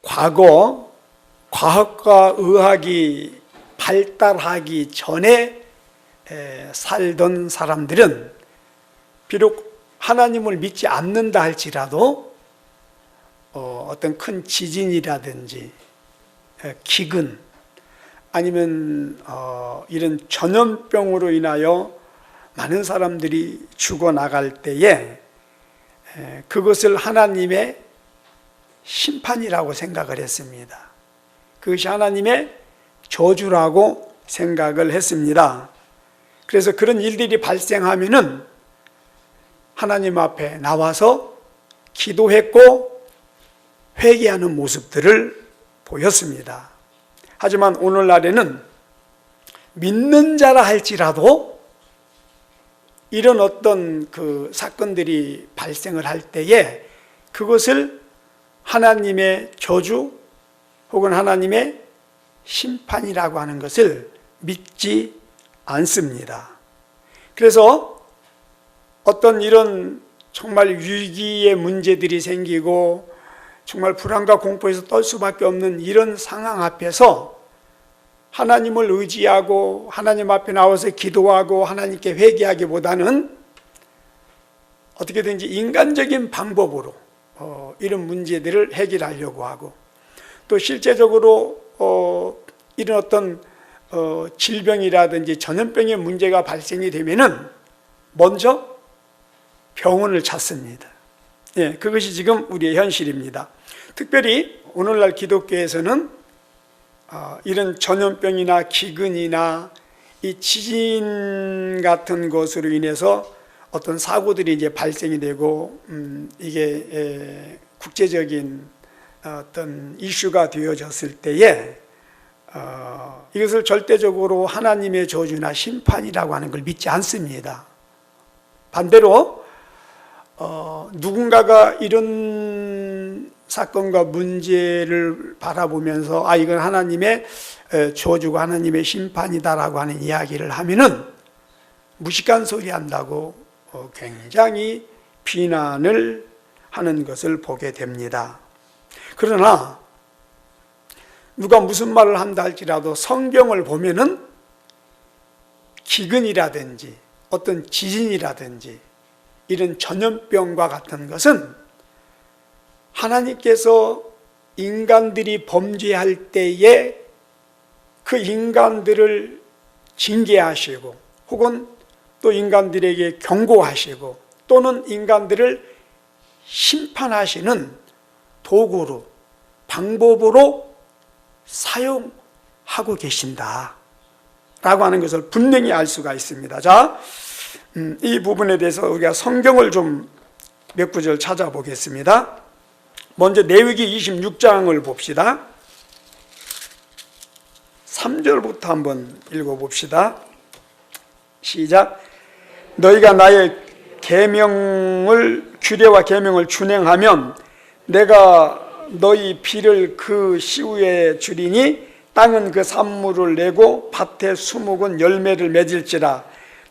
과거 과학과 의학이 발달하기 전에 살던 사람들은 비록 하나님을 믿지 않는다 할지라도 어떤 큰 지진이라든지 기근 아니면 이런 전염병으로 인하여 많은 사람들이 죽어나갈 때에 그것을 하나님의 심판이라고 생각을 했습니다. 그것이 하나님의 저주라고 생각을 했습니다. 그래서 그런 일들이 발생하면은 하나님 앞에 나와서 기도했고 회개하는 모습들을 보였습니다. 하지만 오늘날에는 믿는 자라 할지라도 이런 어떤 그 사건들이 발생을 할 때에 그것을 하나님의 저주 혹은 하나님의 심판이라고 하는 것을 믿지 않습니다. 그래서 어떤 이런 정말 위기의 문제들이 생기고 정말 불안과 공포에서 떨 수밖에 없는 이런 상황 앞에서 하나님을 의지하고 하나님 앞에 나와서 기도하고 하나님께 회개하기보다는 어떻게든지 인간적인 방법으로 이런 문제들을 해결하려고 하고 또 실제적으로 이런 어떤 질병이라든지 전염병의 문제가 발생이 되면은 먼저 병원을 찾습니다. 그것이 지금 우리의 현실입니다. 특별히 오늘날 기독교에서는 이런 전염병이나 기근이나 이 지진 같은 것으로 인해서 어떤 사고들이 이제 발생이 되고 이게 국제적인 어떤 이슈가 되어졌을 때에 이것을 절대적으로 하나님의 저주나 심판이라고 하는 걸 믿지 않습니다. 반대로 누군가가 이런 사건과 문제를 바라보면서 이건 하나님의 저주가 하나님의 심판이다라고 하는 이야기를 하면은 무식한 소리 한다고 굉장히 비난을 하는 것을 보게 됩니다. 그러나 누가 무슨 말을 한다 할지라도 성경을 보면은 기근이라든지 어떤 지진이라든지 이런 전염병과 같은 것은 하나님께서 인간들이 범죄할 때에 그 인간들을 징계하시고 혹은 또 인간들에게 경고하시고 또는 인간들을 심판하시는 도구로 방법으로 사용하고 계신다 라고 하는 것을 분명히 알 수가 있습니다. 자, 이 부분에 대해서 우리가 성경을 좀 몇 구절 찾아보겠습니다. 먼저 레위기 26장을 봅시다. 3절부터 한번 읽어봅시다. 시작. 너희가 나의 규례와 계명을 준행하면 내가 너희 피를 그 시우에 주리니 땅은 그 산물을 내고 밭의 수목은 열매를 맺을지라.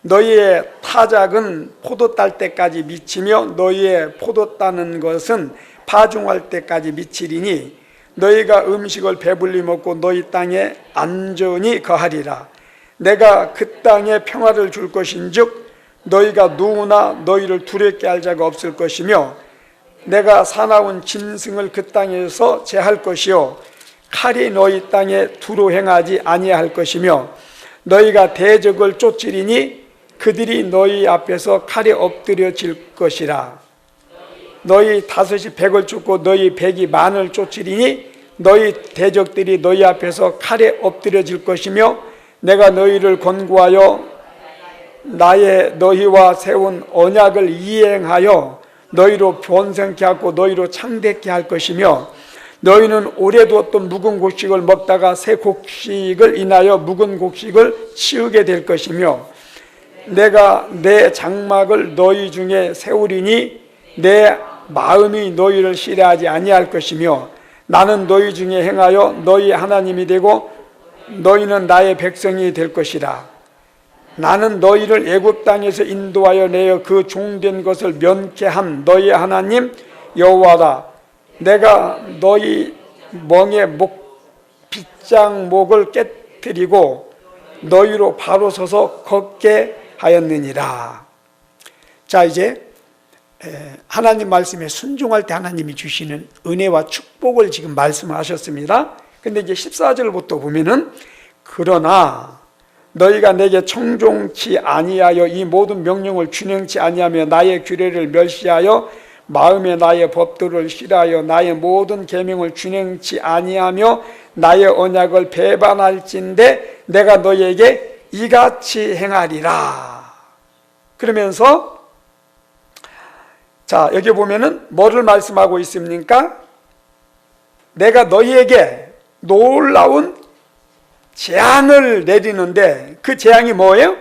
너희의 타작은 포도 딸 때까지 미치며 너희의 포도 따는 것은 파종할 때까지 미치리니 너희가 음식을 배불리 먹고 너희 땅에 안전히 거하리라. 내가 그 땅에 평화를 줄 것인즉 너희가 누구나 너희를 두렵게 할 자가 없을 것이며 내가 사나운 짐승을 그 땅에서 제할 것이요 칼이 너희 땅에 두루 행하지 아니할 것이며 너희가 대적을 쫓으리니 그들이 너희 앞에서 칼에 엎드려질 것이라. 너희 다섯이 백을 쫓고 너희 백이 만을 쫓으리니 너희 대적들이 너희 앞에서 칼에 엎드려질 것이며 내가 너희를 권고하여 나의 너희와 세운 언약을 이행하여 너희로 번성케 하고 너희로 창대케 할 것이며 너희는 오래 두었던 묵은 곡식을 먹다가 새 곡식을 인하여 묵은 곡식을 치우게 될 것이며 내가 내 장막을 너희 중에 세우리니 내 마음이 너희를 싫어하지 아니할 것이며 나는 너희 중에 행하여 너희 하나님이 되고 너희는 나의 백성이 될 것이라. 나는 너희를 애굽 땅에서 인도하여 내어 그 종된 것을 면케 한 너희의 하나님 여호와다. 내가 너희 멍에 빗장목을 깨뜨리고 너희로 바로 서서 걷게 하였느니라. 자, 이제 하나님 말씀에 순종할 때 하나님이 주시는 은혜와 축복을 지금 말씀하셨습니다. 근데 이제 14절부터 보면은 그러나 너희가 내게 청종치 아니하여 이 모든 명령을 준행치 아니하며 나의 규례를 멸시하여 마음에 나의 법도를 싫어하여 나의 모든 계명을 준행치 아니하며 나의 언약을 배반할진대 내가 너희에게 이같이 행하리라. 그러면서 자, 여기 보면은 뭐를 말씀하고 있습니까? 내가 너희에게 놀라운 재앙을 내리는데 그 재앙이 뭐예요?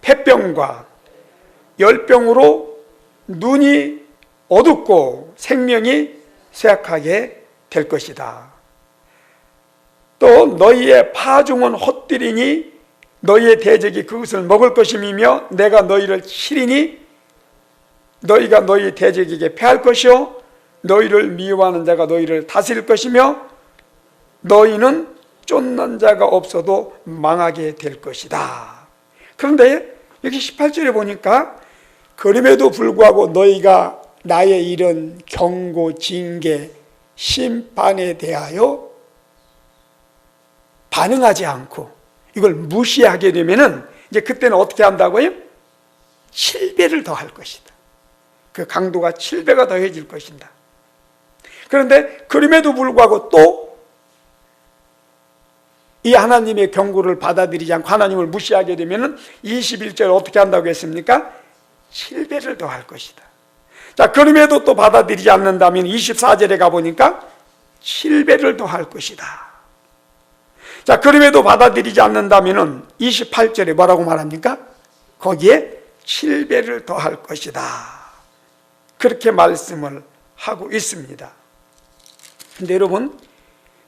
폐병과 열병으로 눈이 어둡고 생명이 쇠약하게 될 것이다. 또 너희의 파종은 헛되리니 너희의 대적이 그것을 먹을 것임이며 내가 너희를 치리니 너희가 너희 대적에게 패할 것이요 너희를 미워하는 자가 너희를 다스릴 것이며 너희는 쫓는 자가 없어도 망하게 될 것이다. 그런데 여기 18절에 보니까 그럼에도 불구하고 너희가 나의 이런 경고, 징계, 심판에 대하여 반응하지 않고 이걸 무시하게 되면은 이제 그때는 어떻게 한다고요? 7배를 더 할 것이다. 그 강도가 7배가 더해질 것이다. 그런데 그럼에도 불구하고 또 이 하나님의 경고를 받아들이지 않고 하나님을 무시하게 되면은 21절 어떻게 한다고 했습니까? 7배를 더 할 것이다. 자, 그럼에도 또 받아들이지 않는다면 24절에 가보니까 7배를 더 할 것이다. 자, 그럼에도 받아들이지 않는다면 28절에 뭐라고 말합니까? 거기에 7배를 더 할 것이다. 그렇게 말씀을 하고 있습니다. 근데 여러분,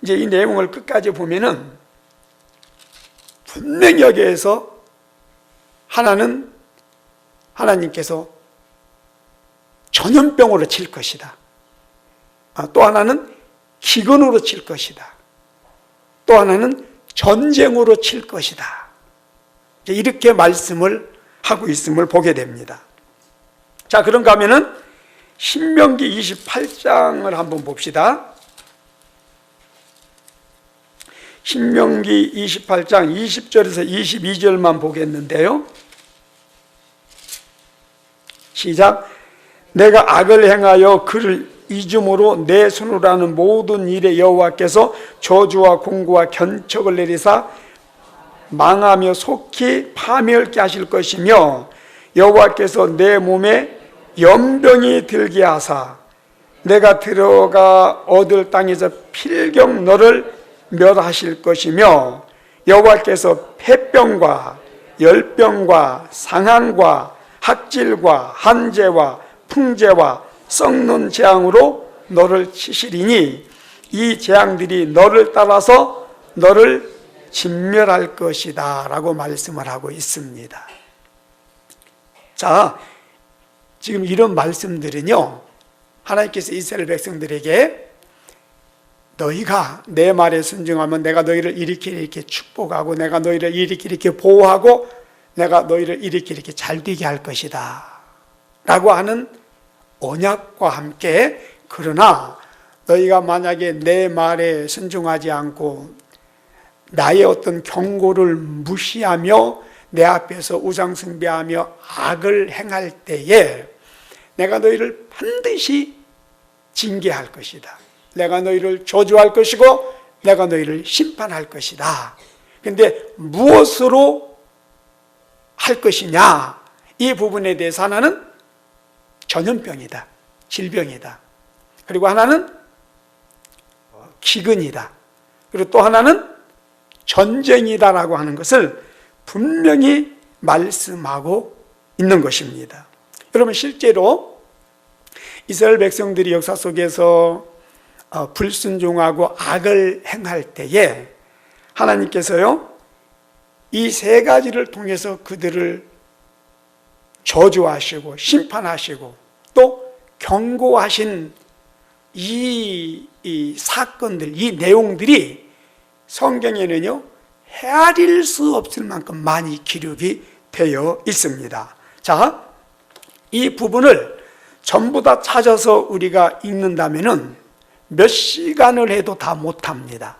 이제 이 내용을 끝까지 보면은 분명히 여기에서 하나님께서 전염병으로 칠 것이다. 또 하나는 기근으로 칠 것이다. 또 하나는 전쟁으로 칠 것이다. 이렇게 말씀을 하고 있음을 보게 됩니다. 자, 그런가 하면은 신명기 28장을 한번 봅시다. 신명기 28장 20절에서 22절만 보겠는데요. 시작. 내가 악을 행하여 그를 잊음으로 내 손으로 하는 모든 일에 여호와께서 저주와 공고와 견척을 내리사 망하며 속히 파멸케 하실 것이며 여호와께서 내 몸에 연병이 들게 하사 내가 들어가 얻을 땅에서 필경 너를 멸하실 것이며 여호와께서 폐병과 열병과 상한과 학질과 한재와 풍재와 썩는 재앙으로 너를 치시리니 이 재앙들이 너를 따라서 너를 진멸할 것이다 라고 말씀을 하고 있습니다. 자, 지금 이런 말씀들은요, 하나님께서 이스라엘 백성들에게 너희가 내 말에 순종하면 내가 너희를 이렇게 축복하고 내가 너희를 이렇게 보호하고 내가 너희를 이렇게 잘 되게 할 것이다 라고 하는 언약과 함께, 그러나 너희가 만약에 내 말에 순종하지 않고 나의 어떤 경고를 무시하며 내 앞에서 우상숭배하며 악을 행할 때에 내가 너희를 반드시 징계할 것이다. 내가 너희를 저주할 것이고 내가 너희를 심판할 것이다. 그런데 무엇으로 할 것이냐, 이 부분에 대해서 하나는 전염병이다, 질병이다. 그리고 하나는 기근이다. 그리고 또 하나는 전쟁이다라고 하는 것을 분명히 말씀하고 있는 것입니다. 여러분, 실제로 이스라엘 백성들이 역사 속에서 불순종하고 악을 행할 때에 하나님께서요, 이 세 가지를 통해서 그들을 저주하시고 심판하시고 또 경고하신 이 사건들, 이 내용들이 성경에는요 헤아릴 수 없을 만큼 많이 기록이 되어 있습니다. 자, 이 부분을 전부 다 찾아서 우리가 읽는다면은 몇 시간을 해도 다 못합니다.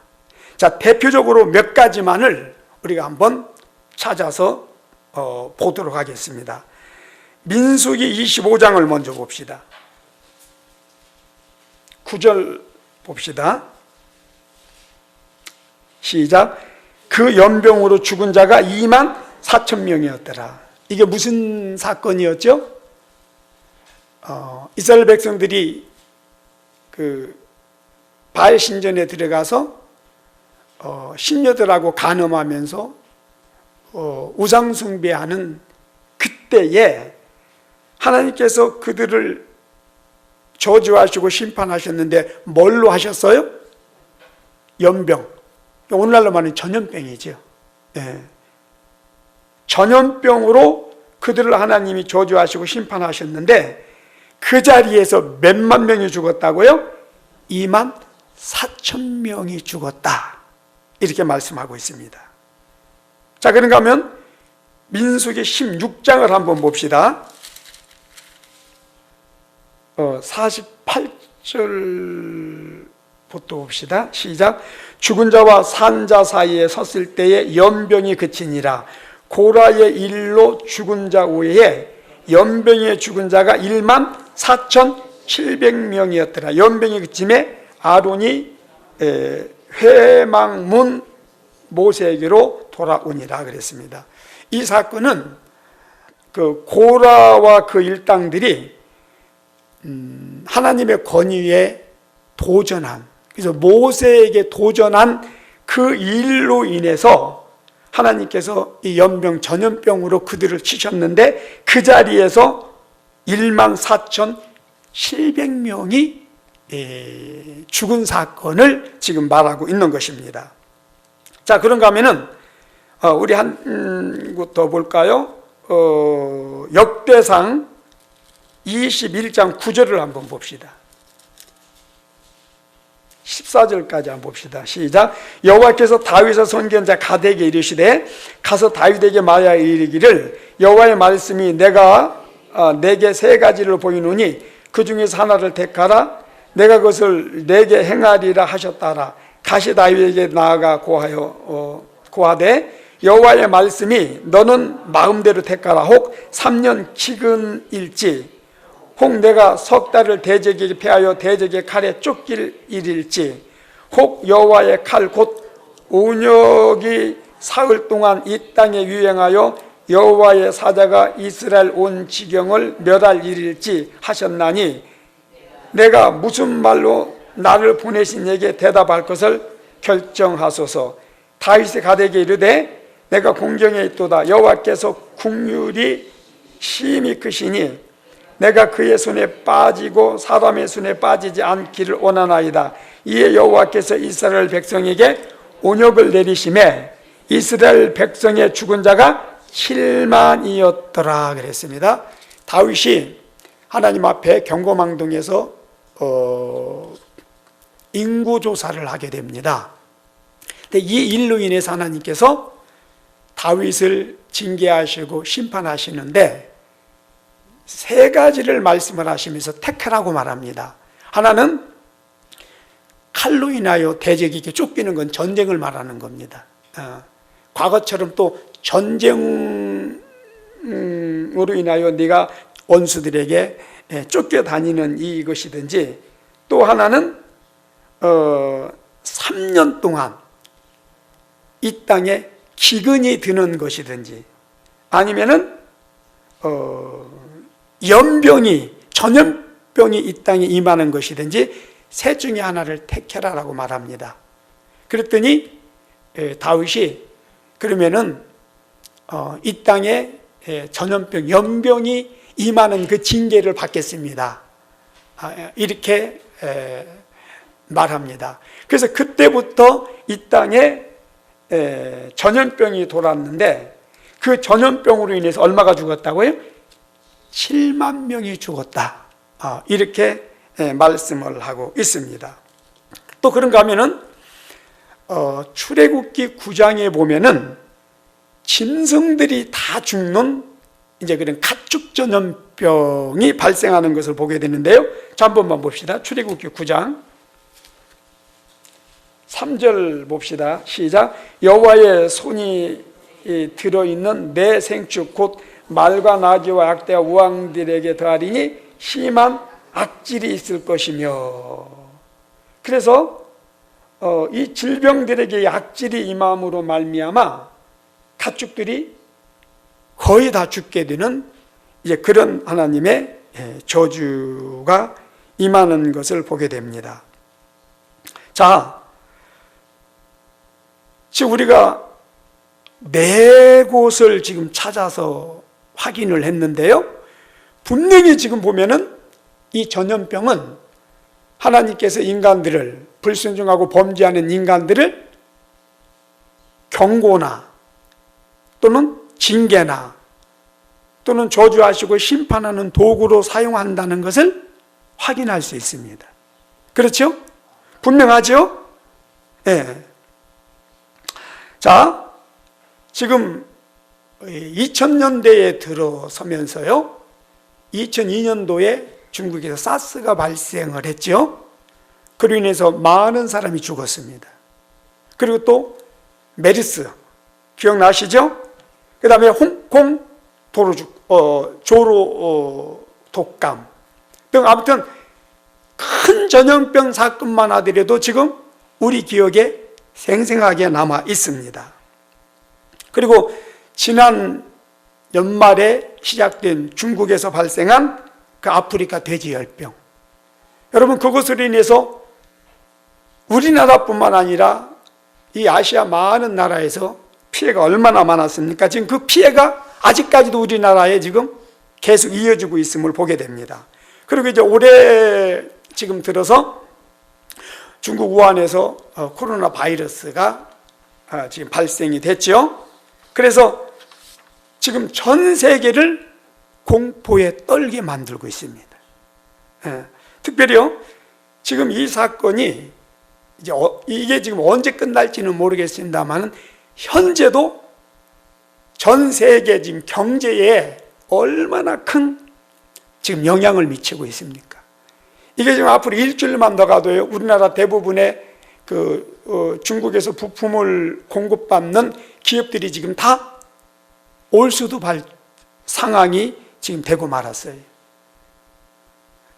자, 대표적으로 몇 가지만을 우리가 한번 찾아서 보도록 하겠습니다. 민수기 25장을 먼저 봅시다. 9절 봅시다. 시작. 그 연병으로 죽은 자가 24,000명이었더라. 이게 무슨 사건이었죠? 이스라엘 백성들이 그 바알 신전에 들어가서 신녀들하고 간음하면서 우상 숭배하는 그때에 하나님께서 그들을 저주하시고 심판하셨는데 뭘로 하셨어요? 연병. 오늘날로 말하면 전염병이죠. 예. 전염병으로 그들을 하나님이 저주하시고 심판하셨는데 그 자리에서 몇만 명이 죽었다고요? 24,000명이 죽었다. 이렇게 말씀하고 있습니다. 자, 그런가 하면 민수기 16장을 한번 봅시다. 48절부터 봅시다. 시작. 죽은 자와 산 자 사이에 섰을 때에 연병이 그치니라. 고라의 일로 죽은 자 외에 연병에 죽은 자가 14,700명이었더라. 연병이 그침에 아론이 회막문 모세에게로 돌아오니라 그랬습니다. 이 사건은 그 고라와 그 일당들이 하나님의 권위에 도전한, 그래서 모세에게 도전한 그 일로 인해서 하나님께서 이 연병, 전염병으로 그들을 치셨는데 그 자리에서 14,700명이 죽은 사건을 지금 말하고 있는 것입니다. 자, 그런가 하면은 우리 한 곳 더 볼까요? 역대상 21장 9절을 한번 봅시다. 14절까지 한번 봅시다. 시작. 여호와께서 다윗의 선견자 가드에게 이르시되 가서 다윗에게 말하여 이르기를 여호와의 말씀이 내가 내게 세 가지를 보이노니 그 중에서 하나를 택하라. 내가 그것을 내게 행하리라 하셨다라. 다시 다윗에게 나아가 고하되 여호와의 말씀이 너는 마음대로 택하라. 혹 3년 기근일지 혹 내가 석 달을 대적에게 패하여 대적의 칼에 쫓길 일일지 혹 여호와의 칼 곧 온역이 사흘 동안 이 땅에 유행하여 여호와의 사자가 이스라엘 온 지경을 멸할 일일지 하셨나니 내가 무슨 말로 나를 보내신 이에게 대답할 것을 결정하소서. 다윗의 가드에게 이르되 내가 공경에 있도다. 여호와께서 국률이 심히 크시니 내가 그의 손에 빠지고 사람의 손에 빠지지 않기를 원하나이다. 이에 여호와께서 이스라엘 백성에게 온역을 내리심에 이스라엘 백성의 죽은 자가 7만이었더라 그랬습니다. 다윗이 하나님 앞에 경거망동에서 인구조사를 하게 됩니다. 근데 이 일로 인해서 하나님께서 다윗을 징계하시고 심판하시는데 세 가지를 말씀을 하시면서 택하라고 말합니다. 하나는 칼로 인하여 대적에게 쫓기는 건 전쟁을 말하는 겁니다. 과거처럼 또 전쟁으로 인하여 네가 원수들에게 쫓겨다니는 이것이든지 또 하나는 3년 동안 이 땅에 기근이 드는 것이든지 아니면은 연병이 전염병이 이 땅에 임하는 것이든지 셋 중에 하나를 택해라라고 말합니다. 그랬더니 다윗이 그러면은 이 땅에 전염병, 연병이 임하는 그 징계를 받겠습니다. 이렇게 말합니다. 그래서 그때부터 이 땅에 전염병이 돌았는데 그 전염병으로 인해서 얼마가 죽었다고요? 7만 명이 죽었다. 이렇게 말씀을 하고 있습니다. 또 그런가 하면은 출애굽기 9장에 보면은 짐승들이 다 죽는 이제 그런 가축 전염병이 발생하는 것을 보게 되는데요. 자, 한 번만 봅시다. 출애굽기 9장 3절 봅시다. 시작. 여호와의 손이 들어있는 내 생축 곧 말과 나귀와 약대와 우왕들에게 더하리니 심한 악질이 있을 것이며. 그래서 이 질병들에게 악질이 임함으로 말미암아 가축들이 거의 다 죽게 되는 이제 그런 하나님의 저주가 임하는 것을 보게 됩니다. 자, 지금 우리가 네 곳을 지금 찾아서 확인을 했는데요. 분명히 지금 보면은 이 전염병은 하나님께서 인간들을, 불순종하고 범죄하는 인간들을 경고나 또는 징계나 또는 저주하시고 심판하는 도구로 사용한다는 것을 확인할 수 있습니다. 그렇죠? 분명하죠? 네. 자, 지금 2000년대에 들어서면서요, 2002년도에 중국에서 사스가 발생을 했죠. 그로 인해서 많은 사람이 죽었습니다. 그리고 또 메르스 기억나시죠? 그 다음에 홍콩 조로 독감 등 아무튼 큰 전염병 사건만 하더라도 지금 우리 기억에 생생하게 남아 있습니다. 그리고 지난 연말에 시작된 중국에서 발생한 그 아프리카 돼지열병, 여러분 그것으로 인해서 우리나라뿐만 아니라 이 아시아 많은 나라에서 피해가 얼마나 많았습니까? 지금 그 피해가 아직까지도 우리나라에 지금 계속 이어지고 있음을 보게 됩니다. 그리고 이제 올해 지금 들어서 중국 우한에서 코로나 바이러스가 지금 발생이 됐죠. 그래서 지금 전 세계를 공포에 떨게 만들고 있습니다. 특별히요, 지금 이 사건이 이게 지금 언제 끝날지는 모르겠습니다만 현재도 전 세계 지금 경제에 얼마나 큰 지금 영향을 미치고 있습니까? 이게 지금 앞으로 일주일만 더 가도요, 우리나라 대부분의 중국에서 부품을 공급받는 기업들이 지금 다 올 수도 상황이 지금 되고 말았어요.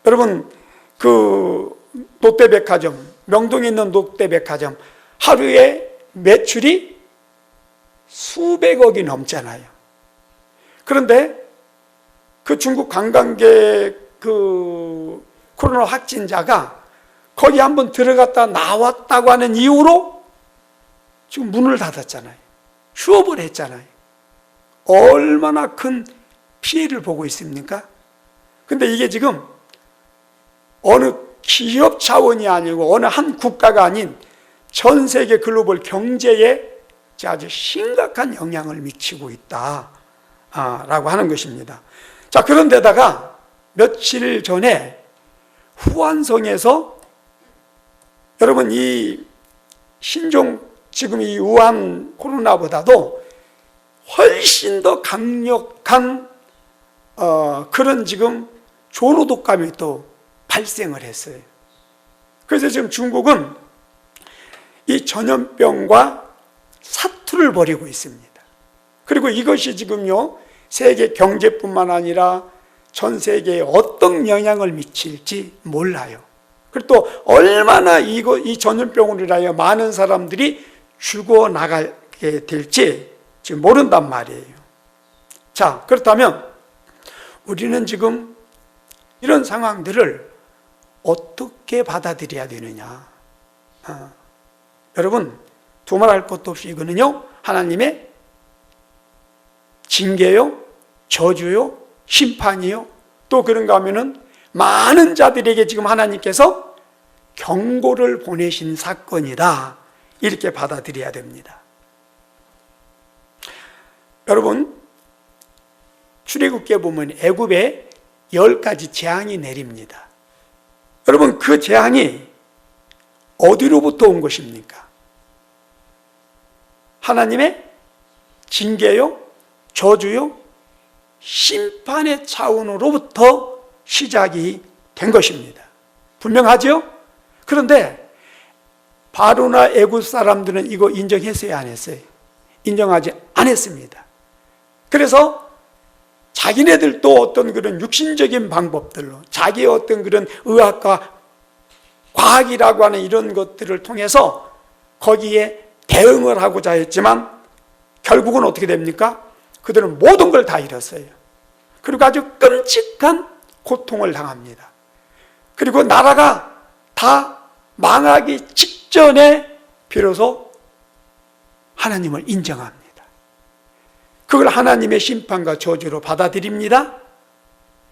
여러분, 그 롯데백화점, 명동에 있는 롯데백화점 하루에 매출이 수백억이 넘잖아요. 그런데 그 중국 관광객 그 코로나 확진자가 거기 한번 들어갔다 나왔다고 하는 이유로 지금 문을 닫았잖아요. 휴업을 했잖아요. 얼마나 큰 피해를 보고 있습니까? 근데 이게 지금 어느 기업 차원이 아니고 어느 한 국가가 아닌 전 세계 글로벌 경제에 아주 심각한 영향을 미치고 있다라고 하는 것입니다. 자, 그런데다가 며칠 전에 후한성에서 여러분 이 신종 지금 이 우한 코로나보다도 훨씬 더 강력한 그런 지금 조로 독감이 또 발생을 했어요. 그래서 지금 중국은 이 전염병과 사투를 벌이고 있습니다. 그리고 이것이 지금요 세계 경제뿐만 아니라 전 세계에 어떤 영향을 미칠지 몰라요. 그리고 또 얼마나 이 전염병으로 인하여 많은 사람들이 죽어나가게 될지 지금 모른단 말이에요. 자, 그렇다면 우리는 지금 이런 상황들을 어떻게 받아들여야 되느냐? 여러분, 두말할 것도 없이 이거는요 하나님의 징계요, 저주요, 심판이요, 또 그런가 하면은 많은 자들에게 지금 하나님께서 경고를 보내신 사건이다, 이렇게 받아들여야 됩니다. 여러분, 출애굽기에 보면 애굽에 10가지 재앙이 내립니다. 여러분, 그 재앙이 어디로부터 온 것입니까? 하나님의 징계요? 저주요? 심판의 차원으로부터 시작이 된 것입니다. 분명하죠? 그런데 바로나 애굽 사람들은 이거 인정했어요, 안 했어요? 인정하지 않았습니다. 그래서 자기네들도 어떤 그런 육신적인 방법들로 자기의 어떤 그런 의학과 과학이라고 하는 이런 것들을 통해서 거기에 대응을 하고자 했지만 결국은 어떻게 됩니까? 그들은 모든 걸 다 잃었어요. 그리고 아주 끔찍한 고통을 당합니다. 그리고 나라가 다 망하기 직전에 비로소 하나님을 인정합니다. 그걸 하나님의 심판과 저주로 받아들입니다.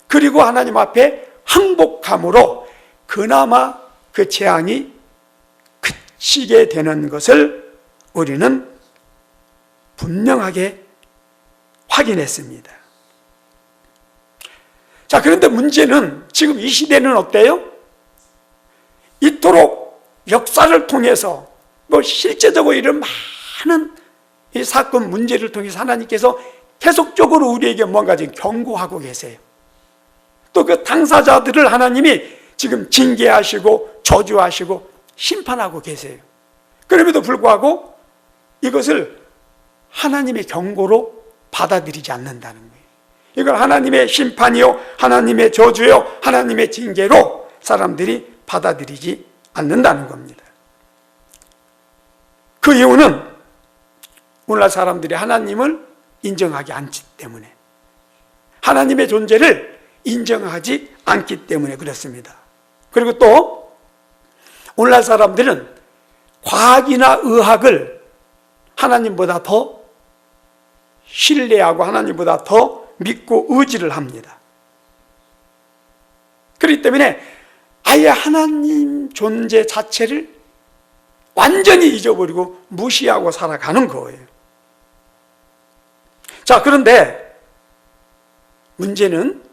그리고 하나님 앞에 항복함으로 그나마 그 재앙이 그치게 되는 것을 우리는 분명하게 확인했습니다. 자, 그런데 문제는 지금 이 시대는 어때요? 이토록 역사를 통해서 실제적으로 이런 많은 이 사건 문제를 통해서 하나님께서 계속적으로 우리에게 뭔가 지금 경고하고 계세요. 또 그 당사자들을 하나님이 지금 징계하시고 저주하시고 심판하고 계세요. 그럼에도 불구하고 이것을 하나님의 경고로 받아들이지 않는다는 거예요. 이걸 하나님의 심판이요, 하나님의 저주요, 하나님의 징계로 사람들이 받아들이지 않는다는 겁니다. 그 이유는 오늘날 사람들이 하나님을 인정하지 않기 때문에, 하나님의 존재를 인정하지 않기 때문에 그렇습니다. 그리고 또 오늘날 사람들은 과학이나 의학을 하나님보다 더 신뢰하고 하나님보다 더 믿고 의지를 합니다. 그렇기 때문에 아예 하나님 존재 자체를 완전히 잊어버리고 무시하고 살아가는 거예요. 자, 그런데 문제는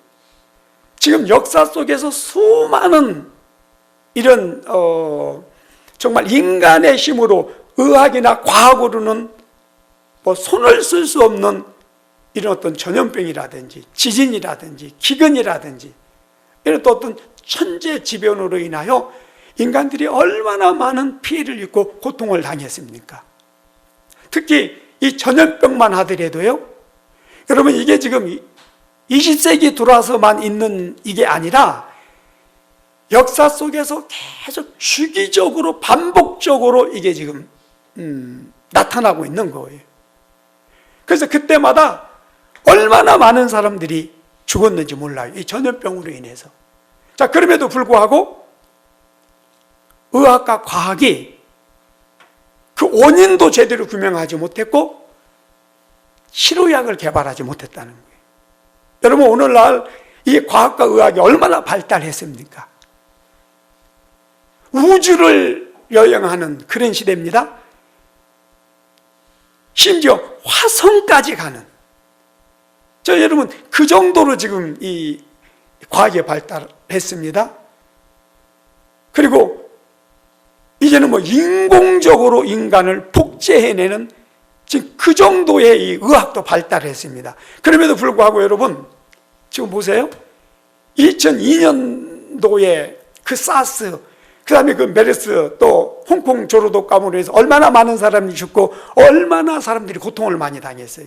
지금 역사 속에서 수많은 이런 정말 인간의 힘으로 의학이나 과학으로는 손을 쓸 수 없는 이런 어떤 전염병이라든지 지진이라든지 기근이라든지 이런 또 어떤 천재지변으로 인하여 인간들이 얼마나 많은 피해를 입고 고통을 당했습니까? 특히 이 전염병만 하더라도요, 여러분 이게 지금 20세기 들어와서만 있는 이게 아니라 역사 속에서 계속 주기적으로 반복적으로 이게 지금 나타나고 있는 거예요. 그래서 그때마다 얼마나 많은 사람들이 죽었는지 몰라요. 이 전염병으로 인해서. 자, 그럼에도 불구하고 의학과 과학이 그 원인도 제대로 규명하지 못했고 치료약을 개발하지 못했다는 거예요. 여러분, 오늘날 이 과학과 의학이 얼마나 발달했습니까? 우주를 여행하는 그런 시대입니다. 심지어 화성까지 가는, 여러분 그 정도로 지금 이 과학이 발달했습니다. 그리고 이제는 인공적으로 인간을 복제해내는 지금 그 정도의 이 의학도 발달했습니다. 그럼에도 불구하고 여러분 지금 보세요. 2002년도에 그 사스, 그 다음에 그 메르스, 또 홍콩 조류독감으로 해서 얼마나 많은 사람이 죽고 얼마나 사람들이 고통을 많이 당했어요.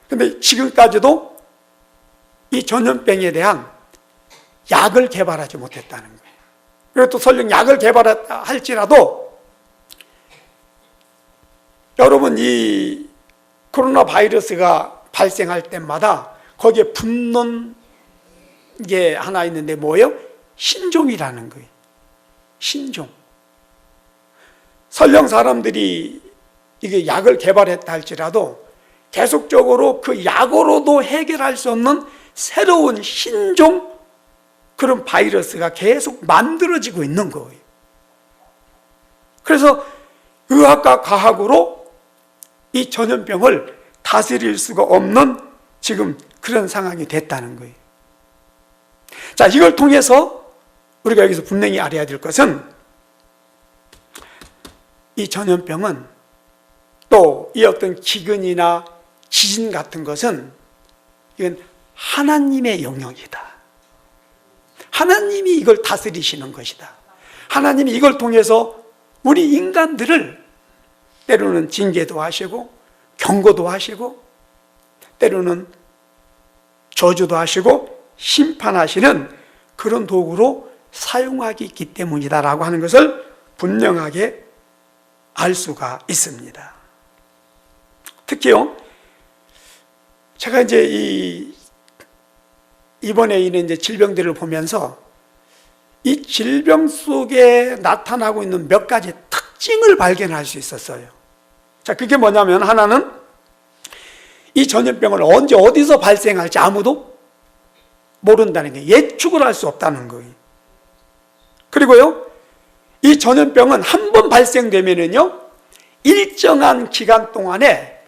그런데 지금까지도 이 전염병에 대한 약을 개발하지 못했다는 거예요. 그리고 또 설령 약을 개발할지라도 여러분 이 코로나 바이러스가 발생할 때마다 거기에 붙는 게 하나 있는데 뭐예요? 신종이라는 거예요. 신종. 설령 사람들이 이게 약을 개발했다 할지라도 계속적으로 그 약으로도 해결할 수 없는 새로운 신종 그런 바이러스가 계속 만들어지고 있는 거예요. 그래서 의학과 과학으로 이 전염병을 다스릴 수가 없는 지금 그런 상황이 됐다는 거예요. 자, 이걸 통해서 우리가 여기서 분명히 알아야 될 것은 이 전염병은 또 이 어떤 기근이나 지진 같은 것은 이건 하나님의 영역이다. 하나님이 이걸 다스리시는 것이다. 하나님이 이걸 통해서 우리 인간들을 때로는 징계도 하시고 경고도 하시고 때로는 저주도 하시고 심판하시는 그런 도구로 사용하기 있기 때문이다라고 하는 것을 분명하게 알 수가 있습니다. 특히요, 제가 이제 이번에 있는 이제 질병들을 보면서 이 질병 속에 나타나고 있는 몇 가지 특징을 발견할 수 있었어요. 자, 그게 뭐냐면 하나는 이 전염병을 언제 어디서 발생할지 아무도 모른다는 게, 예측을 할 수 없다는 거예요. 그리고요, 이 전염병은 한 번 발생되면은요, 일정한 기간 동안에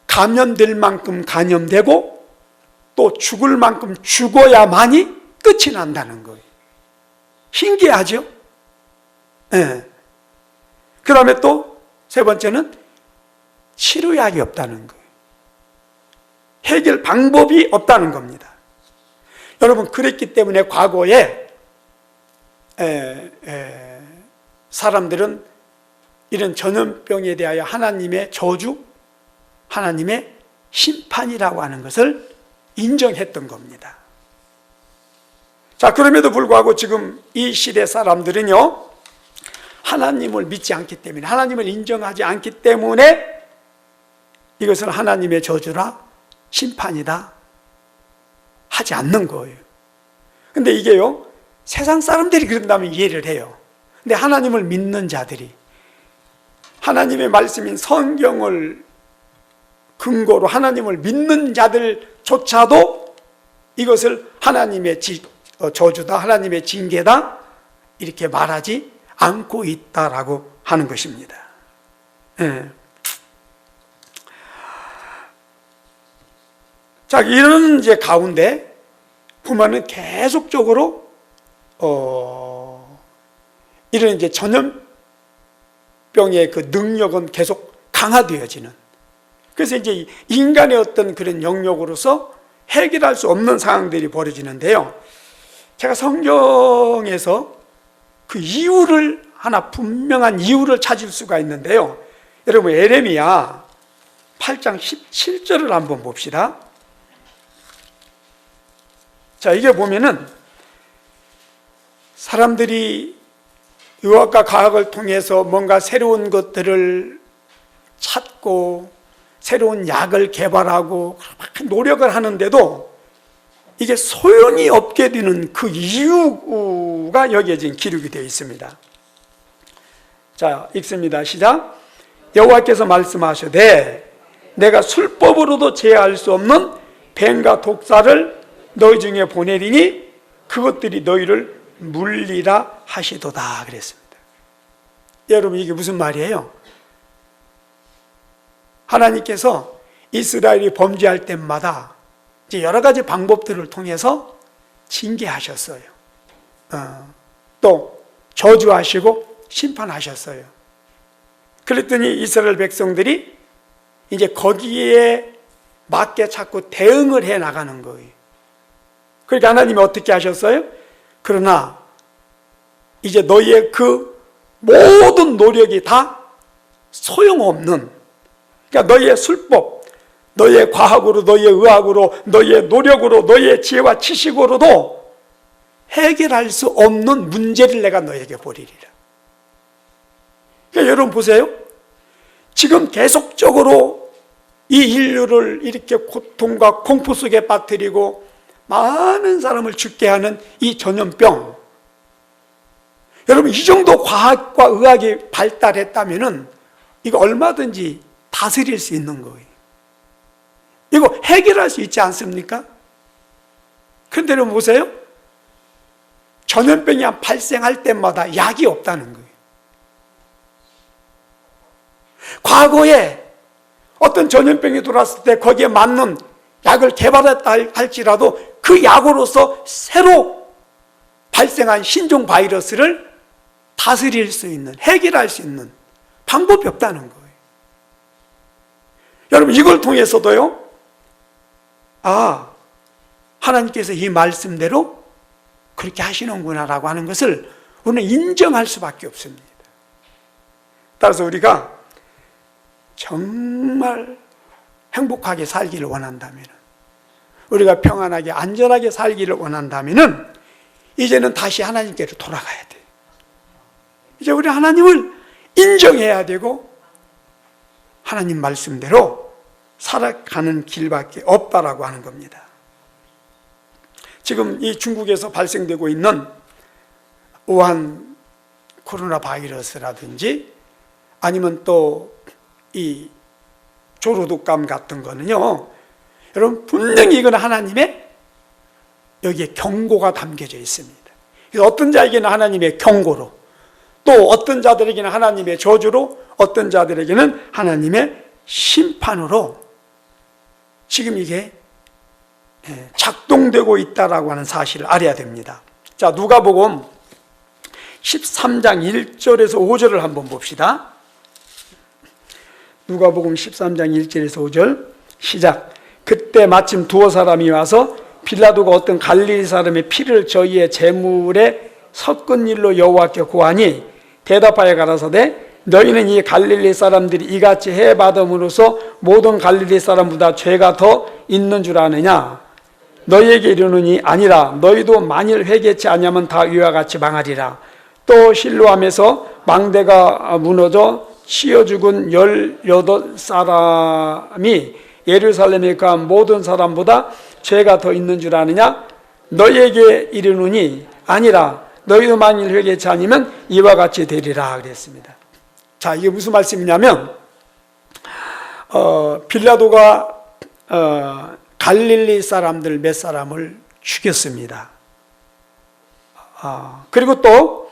감염될 만큼 감염되고 또 죽을 만큼 죽어야만이 끝이 난다는 거예요. 신기하죠? 네. 그 다음에 또 세 번째는 치료약이 없다는 거예요. 해결 방법이 없다는 겁니다. 여러분, 그랬기 때문에 과거에 사람들은 이런 전염병에 대하여 하나님의 저주, 하나님의 심판이라고 하는 것을 인정했던 겁니다. 자, 그럼에도 불구하고 지금 이 시대 사람들은요, 하나님을 믿지 않기 때문에, 하나님을 인정하지 않기 때문에 이것을 하나님의 저주라 심판이다 하지 않는 거예요. 근데 이게요, 세상 사람들이 그런다면 이해를 해요. 근데 하나님을 믿는 자들이, 하나님의 말씀인 성경을 근거로 하나님을 믿는 자들조차도 이것을 하나님의 저주다, 하나님의 징계다 이렇게 말하지 않고 있다라고 하는 것입니다. 네. 자, 이런 이제 가운데 보면은 계속적으로 이런 이제 전염병의 그 능력은 계속 강화되어지는, 그래서 이제 인간의 어떤 그런 영역으로서 해결할 수 없는 상황들이 벌어지는데요. 제가 성경에서 그 이유를, 하나 분명한 이유를 찾을 수가 있는데요. 여러분, 에레미야 8장 17절을 한번 봅시다. 자, 이게 보면은 사람들이 의학과 과학을 통해서 뭔가 새로운 것들을 찾고 새로운 약을 개발하고 노력을 하는데도 이게 소용이 없게 되는 그 이유가 여기에 지금 기록이 되어 있습니다. 자, 읽습니다. 시작. 여호와께서 말씀하시되 내가 술법으로도 제어할 수 없는 뱀과 독사를 너희 중에 보내리니 그것들이 너희를 물리라 하시도다 그랬습니다. 여러분, 이게 무슨 말이에요? 하나님께서 이스라엘이 범죄할 때마다 이제 여러 가지 방법들을 통해서 징계하셨어요. 또 저주하시고 심판하셨어요. 그랬더니 이스라엘 백성들이 이제 거기에 맞게 자꾸 대응을 해 나가는 거예요. 그러니까 하나님이 어떻게 하셨어요? 그러나 이제 너희의 그 모든 노력이 다 소용없는, 그러니까 너희의 술법, 너희의 과학으로, 너희의 의학으로, 너희의 노력으로, 너희의 지혜와 지식으로도 해결할 수 없는 문제를 내가 너희에게 보리리라. 그러니까 여러분 보세요. 지금 계속적으로 이 인류를 이렇게 고통과 공포 속에 빠뜨리고 많은 사람을 죽게 하는 이 전염병, 여러분, 이 정도 과학과 의학이 발달했다면은 이거 얼마든지 다스릴 수 있는 거예요. 이거 해결할 수 있지 않습니까? 그런데 여러분 보세요. 전염병이 발생할 때마다 약이 없다는 거예요. 과거에 어떤 전염병이 들어왔을 때 거기에 맞는 약을 개발했다 할지라도 그 약으로서 새로 발생한 신종 바이러스를 다스릴 수 있는, 해결할 수 있는 방법이 없다는 거예요. 여러분, 이걸 통해서도요, 하나님께서 이 말씀대로 그렇게 하시는구나라고 하는 것을 우리는 인정할 수밖에 없습니다. 따라서 우리가 정말 행복하게 살기를 원한다면, 우리가 평안하게 안전하게 살기를 원한다면 이제는 다시 하나님께로 돌아가야 돼요. 이제 우리 하나님을 인정해야 되고 하나님 말씀대로 살아가는 길밖에 없다라고 하는 겁니다. 지금 이 중국에서 발생되고 있는 우한 코로나 바이러스라든지 아니면 또 이 조루독감 같은 거는요, 여러분 분명히 이건 하나님의 여기에 경고가 담겨져 있습니다. 그래서 어떤 자에게는 하나님의 경고로, 또 어떤 자들에게는 하나님의 저주로, 어떤 자들에게는 하나님의 심판으로 지금 이게 작동되고 있다라고 하는 사실을 알아야 됩니다. 자, 누가복음 13장 1절에서 5절을 한번 봅시다. 누가복음 13장 1절에서 5절 시작. 그때 마침 두어 사람이 와서 빌라도가 어떤 갈릴리 사람의 피를 저희의 제물에 섞은 일로 여호와께 고하니 대답하여 가라사대 너희는 이 갈릴리 사람들이 이같이 해받음으로써 모든 갈릴리 사람보다 죄가 더 있는 줄 아느냐? 너희에게 이르노니 아니라 너희도 만일 회개치 아니하면 다 이와 같이 망하리라. 또 실로암에서 망대가 무너져 치여 죽은 18사람이 예루살렘에 간 모든 사람보다 죄가 더 있는 줄 아느냐? 너희에게 이르노니 아니라 너희도 만일 회개치 아니면 이와 같이 되리라 그랬습니다. 자, 이게 무슨 말씀이냐면 빌라도가 갈릴리 사람들 몇 사람을 죽였습니다. 그리고 또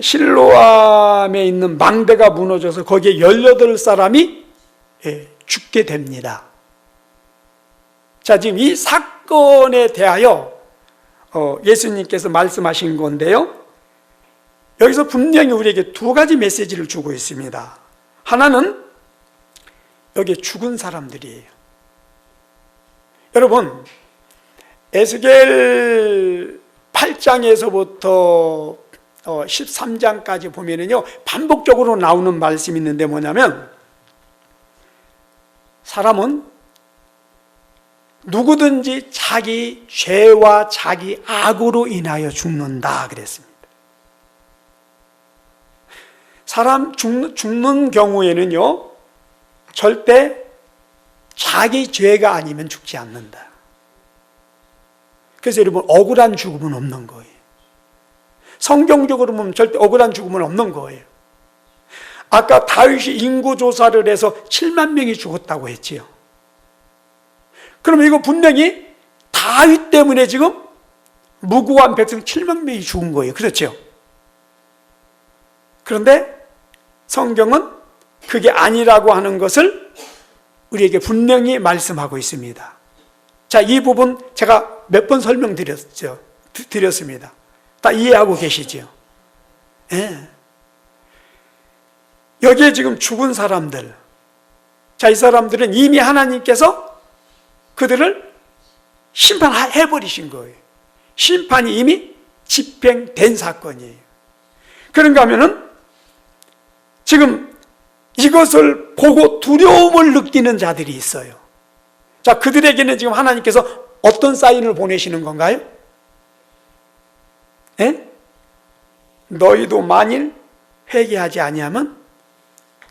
실로암에 있는 망대가 무너져서 거기에 18사람이 죽게 됩니다. 자, 지금 이 사건에 대하여 예수님께서 말씀하신 건데요, 여기서 분명히 우리에게 두 가지 메시지를 주고 있습니다. 하나는 여기 죽은 사람들이에요. 여러분, 에스겔 8장에서부터 13장까지 보면은요, 반복적으로 나오는 말씀이 있는데 뭐냐면, 사람은 누구든지 자기 죄와 자기 악으로 인하여 죽는다 그랬습니다. 사람 죽는 경우에는요, 절대 자기 죄가 아니면 죽지 않는다. 그래서 여러분, 억울한 죽음은 없는 거예요. 성경적으로 보면 절대 억울한 죽음은 없는 거예요. 아까 다윗이 인구조사를 해서 7만 명이 죽었다고 했지요. 그러면 이거 분명히 다윗 때문에 지금 무고한 백성 7만 명이 죽은 거예요. 그렇죠? 그런데 성경은 그게 아니라고 하는 것을 우리에게 분명히 말씀하고 있습니다. 자, 이 부분 제가 몇 번 드렸습니다. 다 이해하고 계시죠? 예. 여기에 지금 죽은 사람들, 자, 이 사람들은 이미 하나님께서 그들을 심판해버리신 거예요. 심판이 이미 집행된 사건이에요. 그런가 하면은 지금 이것을 보고 두려움을 느끼는 자들이 있어요. 자, 그들에게는 지금 하나님께서 어떤 사인을 보내시는 건가요? 예? 너희도 만일 회개하지 아니하면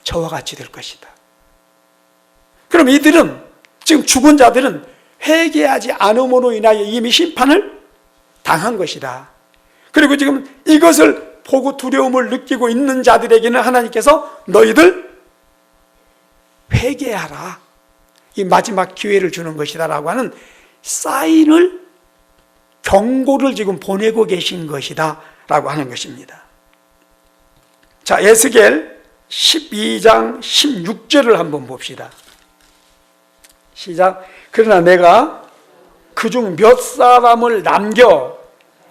저와 같이 될 것이다. 그럼 이들은, 지금 죽은 자들은 회개하지 않음으로 인하여 이미 심판을 당한 것이다. 그리고 지금 이것을 보고 두려움을 느끼고 있는 자들에게는 하나님께서 너희들 회개하라, 이 마지막 기회를 주는 것이다 라고 하는 사인을, 경고를 지금 보내고 계신 것이다 라고 하는 것입니다. 자, 에스겔 12장 16절을 한번 봅시다. 시작. 그러나 내가 그중 몇 사람을 남겨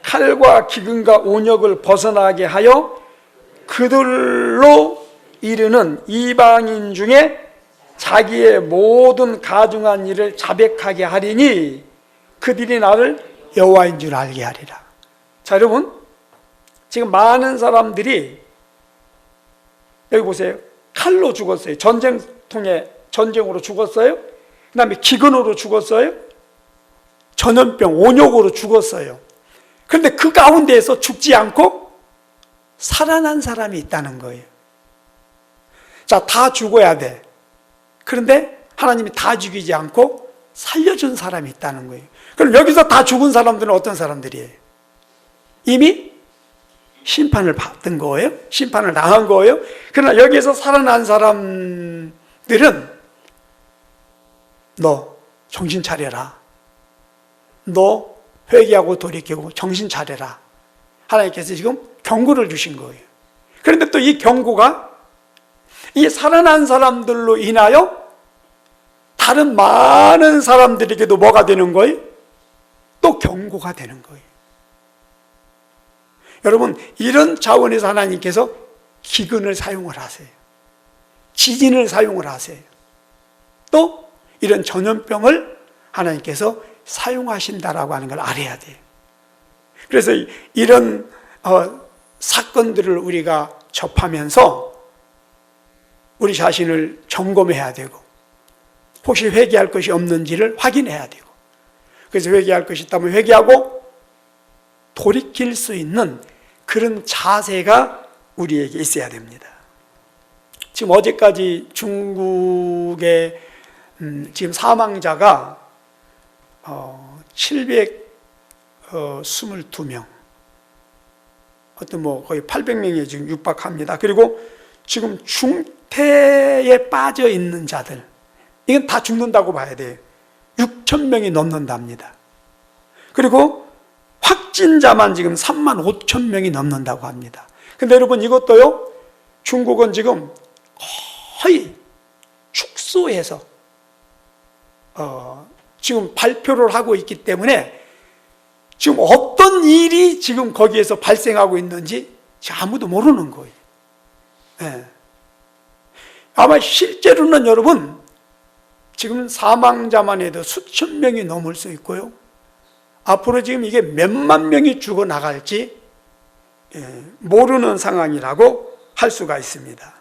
칼과 기근과 온역을 벗어나게 하여 그들로 이르는 이방인 중에 자기의 모든 가증한 일을 자백하게 하리니 그들이 나를 여호와인 줄 알게 하리라. 자, 여러분, 지금 많은 사람들이 여기 보세요. 칼로 죽었어요. 전쟁으로 죽었어요. 그 다음에 기근으로 죽었어요. 전염병, 온역으로 죽었어요. 그런데 그 가운데에서 죽지 않고 살아난 사람이 있다는 거예요. 자, 다 죽어야 돼. 그런데 하나님이 다 죽이지 않고 살려준 사람이 있다는 거예요. 그럼 여기서 다 죽은 사람들은 어떤 사람들이에요? 이미 심판을 받은 거예요. 심판을 당한 거예요. 그러나 여기에서 살아난 사람들은 너 정신 차려라. 너 회개하고 돌이키고 정신 차려라. 하나님께서 지금 경고를 주신 거예요. 그런데 또 이 경고가 이 살아난 사람들로 인하여 다른 많은 사람들에게도 뭐가 되는 거예요? 또 경고가 되는 거예요. 여러분, 이런 차원에서 하나님께서 기근을 사용을 하세요. 지진을 사용을 하세요. 또 이런 전염병을 하나님께서 사용하신다라고 하는 걸 알아야 돼요. 그래서 이런 사건들을 우리가 접하면서 우리 자신을 점검해야 되고 혹시 회개할 것이 없는지를 확인해야 되고, 그래서 회개할 것이 있다면 회개하고 돌이킬 수 있는 그런 자세가 우리에게 있어야 됩니다. 지금 어제까지 중국의 지금 사망자가 722명, 거의 800명에 지금 육박합니다. 그리고 지금 중태에 빠져 있는 자들, 이건 다 죽는다고 봐야 돼요. 6,000명이 넘는답니다. 그리고 확진자만 지금 35,000명이 넘는다고 합니다. 근데 여러분, 이것도요, 중국은 지금 거의 축소해서 지금 발표를 하고 있기 때문에 지금 어떤 일이 지금 거기에서 발생하고 있는지 아무도 모르는 거예요. 네. 아마 실제로는 여러분, 지금 사망자만 해도 수천 명이 넘을 수 있고요. 앞으로 지금 이게 몇만 명이 죽어나갈지 모르는 상황이라고 할 수가 있습니다.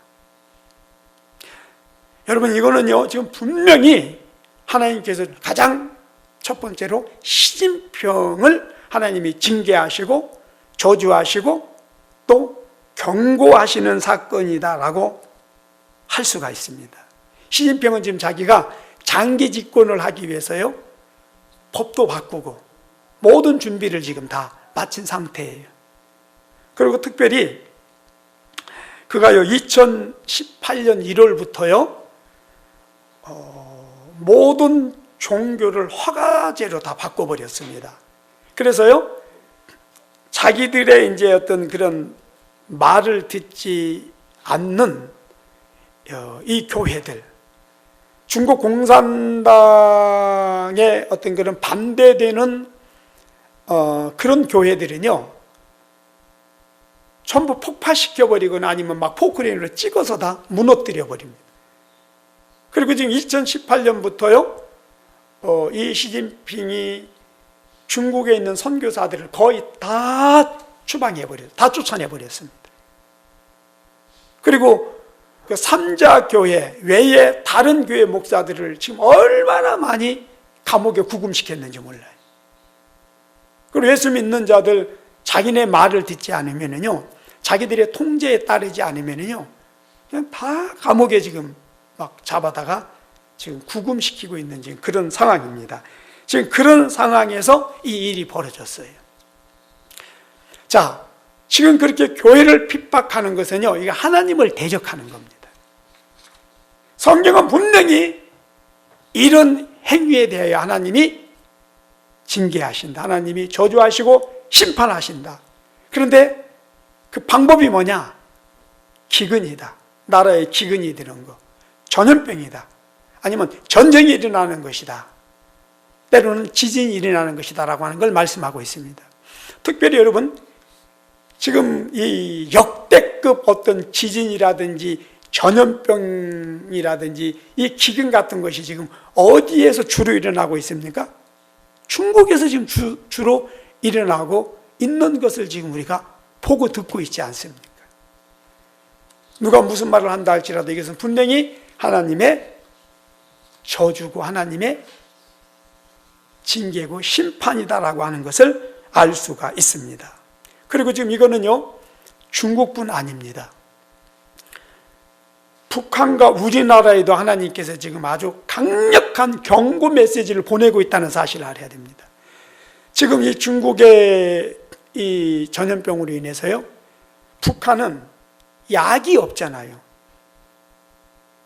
여러분, 이거는요, 지금 분명히 하나님께서 가장 첫 번째로 시진병을 하나님이 징계하시고 저주하시고 또 경고하시는 사건이다라고 할 수가 있습니다. 시진병은 지금 자기가 장기 집권을 하기 위해서요, 법도 바꾸고 모든 준비를 지금 다 마친 상태예요. 그리고 특별히 그가요 2018년 1월부터요 모든 종교를 허가제로 다 바꿔버렸습니다. 그래서요 자기들의 이제 어떤 그런 말을 듣지 않는 이 교회들, 중국 공산당의 어떤 그런 반대되는 그런 교회들은요 전부 폭파시켜버리거나 아니면 막 포크레인으로 찍어서 다 무너뜨려 버립니다. 그리고 지금 2018년부터요 이 시진핑이 중국에 있는 선교사들을 거의 다 추방해버렸어요. 다 쫓아내버렸습니다. 그리고 그 3자 교회 외에 다른 교회 목사들을 지금 얼마나 많이 감옥에 구금시켰는지 몰라요. 그리고 예수 믿는 자들 자기네 말을 듣지 않으면요, 자기들의 통제에 따르지 않으면요, 그냥 다 감옥에 지금 막 잡아다가 지금 구금시키고 있는 지금 그런 상황입니다. 지금 그런 상황에서 이 일이 벌어졌어요. 자, 지금 그렇게 교회를 핍박하는 것은요, 이게 하나님을 대적하는 겁니다. 성경은 분명히 이런 행위에 대하여 하나님이 징계하신다. 하나님이 저주하시고 심판하신다. 그런데 그 방법이 뭐냐? 기근이다. 나라에 기근이 드는 것. 전염병이다. 아니면 전쟁이 일어나는 것이다. 때로는 지진이 일어나는 것이다 라고 하는 걸 말씀하고 있습니다. 특별히 여러분, 지금 이 역대급 어떤 지진이라든지 전염병이라든지 이 기근 같은 것이 지금 어디에서 주로 일어나고 있습니까? 중국에서 지금 주로 일어나고 있는 것을 지금 우리가 보고 듣고 있지 않습니까? 누가 무슨 말을 한다 할지라도 이것은 분명히 하나님의 저주고 하나님의 징계고 심판이다라고 하는 것을 알 수가 있습니다. 그리고 지금 이거는요, 중국뿐 아닙니다. 북한과 우리나라에도 하나님께서 지금 아주 강력한 경고 메시지를 보내고 있다는 사실을 알아야 됩니다. 지금 이 중국의 이 전염병으로 인해서요, 북한은 약이 없잖아요.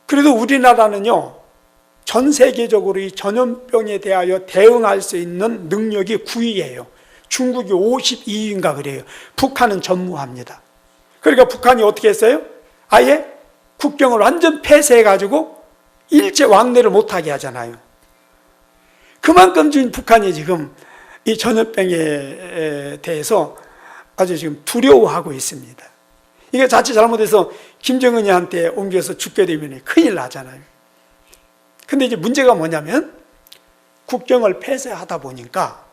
그래도 우리나라는요, 전 세계적으로 이 전염병에 대하여 대응할 수 있는 능력이 9위예요. 중국이 52위인가 그래요. 북한은 전무합니다. 그러니까 북한이 어떻게 했어요? 아예 국경을 완전 폐쇄해가지고 일제 왕래를 못하게 하잖아요. 그만큼 지금 북한이 지금 이 전염병에 대해서 아주 지금 두려워하고 있습니다. 이게 자칫 잘못해서 김정은이한테 옮겨서 죽게 되면 큰일 나잖아요. 근데 이제 문제가 뭐냐면 국경을 폐쇄하다 보니까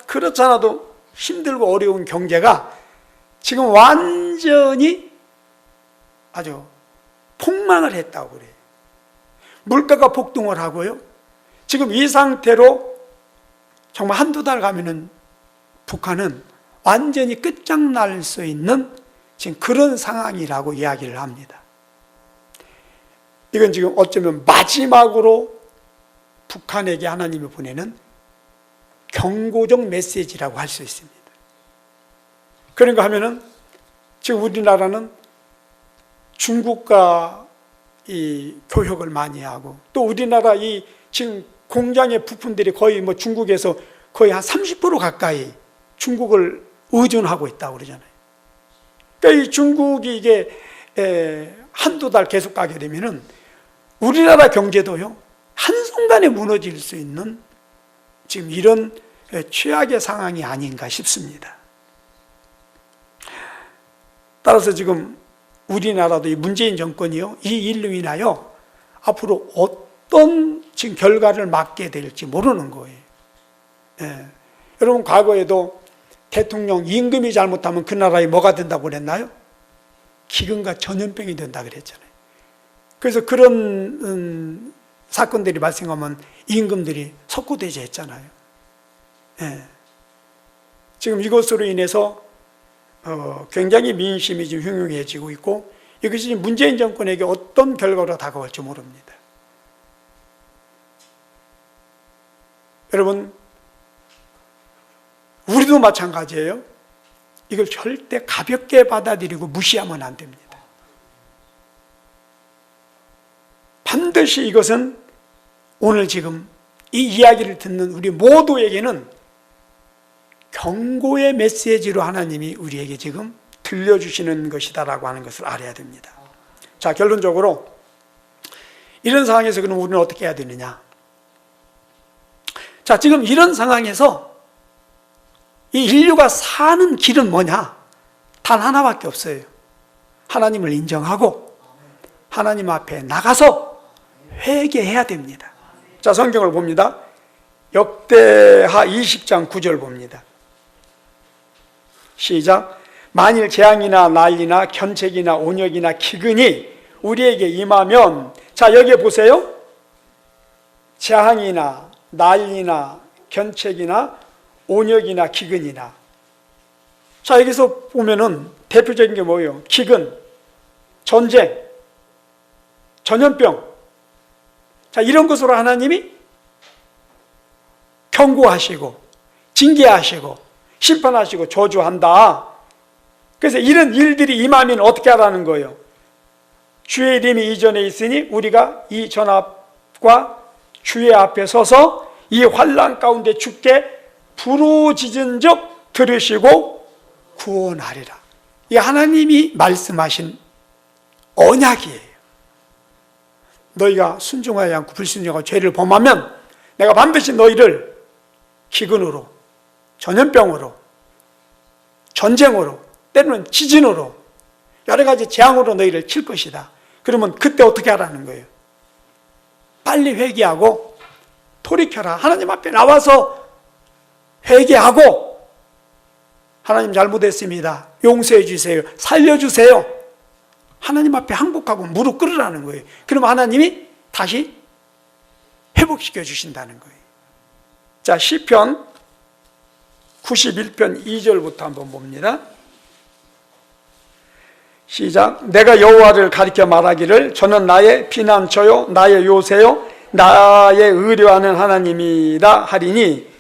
그렇잖아도 힘들고 어려운 경제가 지금 완전히 아주 폭망을 했다고 그래요. 물가가 폭등을 하고요. 지금 이 상태로 정말 한두 달 가면은 북한은 완전히 끝장날 수 있는 지금 그런 상황이라고 이야기를 합니다. 이건 지금 어쩌면 마지막으로 북한에게 하나님이 보내는 경고적 메시지라고 할 수 있습니다. 그런가 하면은 지금 우리나라는 중국과 이 교역을 많이 하고 또 우리나라 이 지금 공장의 부품들이 거의 뭐 중국에서 거의 한 30% 가까이 중국을 의존하고 있다고 그러잖아요. 그러니까 이 중국이 이게 한두 달 계속 가게 되면은 우리나라 경제도요, 한순간에 무너질 수 있는 지금 이런 최악의 상황이 아닌가 싶습니다. 따라서 지금 우리나라도 이 문재인 정권이요, 이 일로 인하여 앞으로 어떤 지금 결과를 맞게 될지 모르는 거예요. 여러분, 과거에도 대통령 임금이 잘못하면 그 나라에 뭐가 된다고 그랬나요? 기근과 전염병이 된다 그랬잖아요. 그래서 그런 사건들이 발생하면 임금들이 석고대죄했잖아요. 지금 이것으로 인해서 굉장히 민심이 지금 흉흉해지고 있고 이것이 문재인 정권에게 어떤 결과로 다가올지 모릅니다. 여러분, 우리도 마찬가지예요. 이걸 절대 가볍게 받아들이고 무시하면 안 됩니다. 반드시 이것은 오늘 지금 이 이야기를 듣는 우리 모두에게는 경고의 메시지로 하나님이 우리에게 지금 들려주시는 것이다라고 하는 것을 알아야 됩니다. 자, 결론적으로 이런 상황에서 그럼 우리는 어떻게 해야 되느냐? 자, 지금 이런 상황에서 이 인류가 사는 길은 뭐냐? 단 하나밖에 없어요. 하나님을 인정하고 하나님 앞에 나가서 회개해야 됩니다. 자, 성경을 봅니다. 역대하 20장 9절 봅니다. 시작. 만일 재앙이나 난리나 견책이나 온역이나 기근이 우리에게 임하면, 자, 여기에 보세요. 재앙이나 난리나 견책이나 온역이나 기근이나. 자, 여기서 보면은 대표적인 게 뭐예요? 기근, 전쟁, 전염병. 자, 이런 것으로 하나님이 경고하시고 징계하시고 심판하시고 저주한다. 그래서 이런 일들이 임하면 어떻게 하라는 거예요? 주의 이름이 이전에 있으니 우리가 이 전합과 주의 앞에 서서 이 환난 가운데 주께 부르짖은즉 들으시고 구원하리라. 이 하나님이 말씀하신 언약이에요. 너희가 순종하지 않고 불순종하고 죄를 범하면 내가 반드시 너희를 기근으로 전염병으로, 전쟁으로, 때로는 지진으로, 여러 가지 재앙으로 너희를 칠 것이다. 그러면 그때 어떻게 하라는 거예요? 빨리 회개하고 돌이켜라. 하나님 앞에 나와서 회개하고, 하나님 잘못했습니다, 용서해 주세요, 살려주세요, 하나님 앞에 항복하고 무릎 꿇으라는 거예요. 그럼 하나님이 다시 회복시켜 주신다는 거예요. 자, 시편 91편 2절부터 한번 봅니다. 시작. 내가 여호와를 가리켜 말하기를 저는 나의 피난처요 나의 요새요 나의 의뢰하는 하나님이라 하리니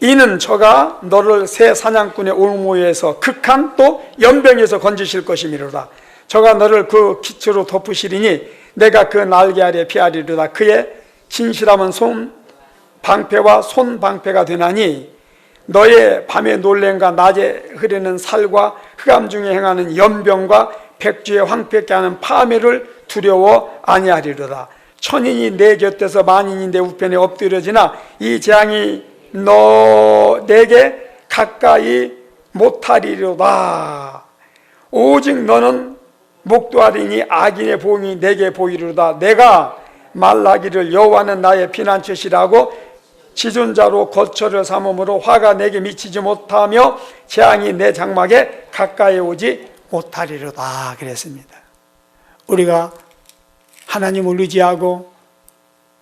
이는 저가 너를 새 사냥꾼의 올무에서 극한 또 연병에서 건지실 것이미로다. 저가 너를 그 기초로 덮으시리니 내가 그 날개 아래 피하리로다. 그의 진실함은 손 방패와 손 방패가 되나니 너의 밤의 놀램과 낮에 흐르는 살과 흑암 중에 행하는 연병과 백주에 황폐케 하는 파멸을 두려워 아니하리로다. 천인이 내 곁에서 만인이 내 우편에 엎드려지나 이 재앙이 내게 가까이 못하리로다. 오직 너는 목도하리니 악인의 보응이 내게 보이리로다. 내가 말하기를 여호와는 나의 피난처시라고 지존자로 거처를 삼음으로 화가 내게 미치지 못하며 재앙이 내 장막에 가까이 오지 못하리로다 그랬습니다. 우리가 하나님을 의지하고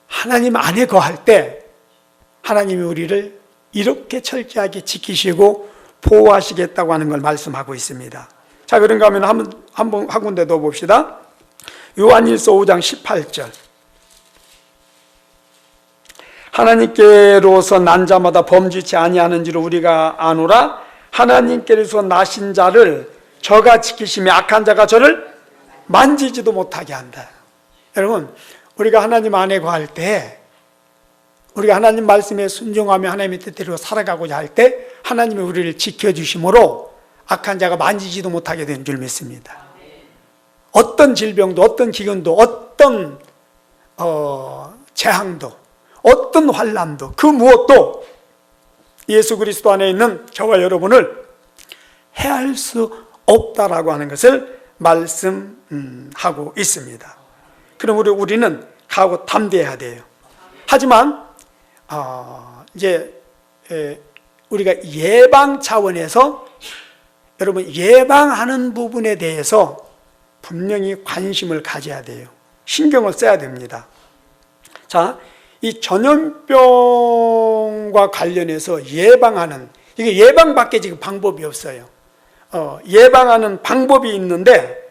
하나님 안에 거할 때 하나님이 우리를 이렇게 철저하게 지키시고 보호하시겠다고 하는 걸 말씀하고 있습니다. 자, 그런가 하면 한 군데 더 봅시다. 요한일서 5장 18절. 하나님께로서 난 자마다 범죄치 아니하는지를 우리가 아노라. 하나님께로서 나신 자를 저가 지키시며 악한 자가 저를 만지지도 못하게 한다. 여러분, 우리가 하나님 안에 거할 때, 우리가 하나님 말씀에 순종하며 하나님의 뜻대로 살아가고자 할 때 하나님이 우리를 지켜주심으로 악한 자가 만지지도 못하게 되는 줄 믿습니다. 어떤 질병도, 어떤 기근도, 어떤 재앙도, 어떤 환난도, 그 무엇도 예수 그리스도 안에 있는 저와 여러분을 해할 수 없다라고 하는 것을 말씀하고 있습니다. 그럼 우리는 가고 담대해야 돼요. 하지만 이제 우리가 예방 차원에서 여러분 예방하는 부분에 대해서 분명히 관심을 가져야 돼요. 신경을 써야 됩니다. 자, 이 전염병과 관련해서 예방하는, 이게 예방밖에 지금 방법이 없어요. 예방하는 방법이 있는데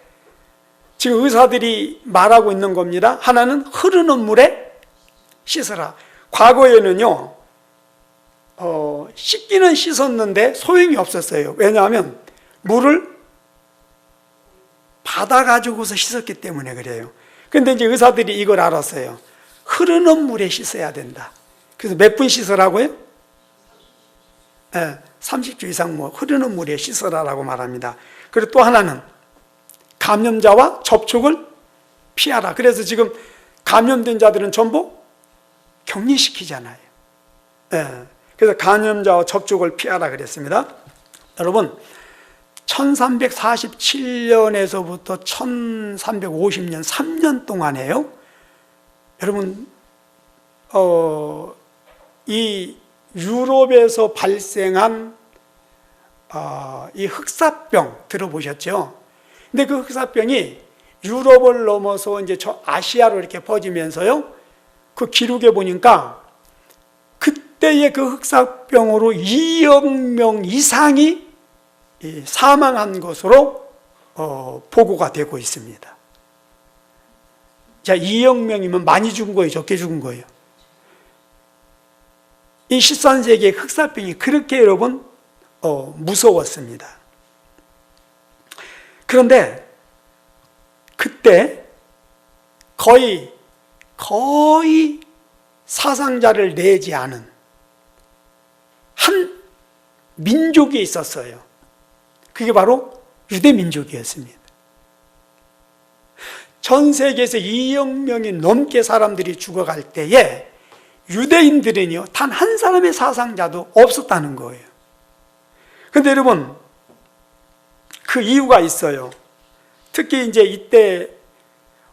지금 의사들이 말하고 있는 겁니다. 하나는 흐르는 물에 씻어라. 과거에는요, 씻기는 씻었는데 소용이 없었어요. 왜냐하면 물을 받아가지고서 씻었기 때문에 그래요. 근데 이제 의사들이 이걸 알았어요. 흐르는 물에 씻어야 된다. 그래서 몇 분 씻으라고요? 30초 이상 흐르는 물에 씻어라라고 말합니다. 그리고 또 하나는 감염자와 접촉을 피하라. 그래서 지금 감염된 자들은 전부 격리시키잖아요. 그래서 감염자와 접촉을 피하라 그랬습니다. 여러분, 1347년에서부터 1350년 3년 동안에요, 여러분, 이 유럽에서 발생한 이 흑사병 들어보셨죠? 근데 그 흑사병이 유럽을 넘어서 이제 저 아시아로 이렇게 퍼지면서요, 그 기록에 보니까 그때의 그 흑사병으로 2억 명 이상이 사망한 것으로 보고가 되고 있습니다. 자, 2억 명이면 많이 죽은 거예요, 적게 죽은 거예요? 이 13세기의 흑사병이 그렇게 여러분 무서웠습니다. 그런데 그때 거의 사상자를 내지 않은 한 민족이 있었어요. 그게 바로 유대 민족이었습니다. 전 세계에서 2억 명이 넘게 사람들이 죽어갈 때에 유대인들은요, 단 한 사람의 사상자도 없었다는 거예요. 근데 여러분, 그 이유가 있어요. 특히 이제 이때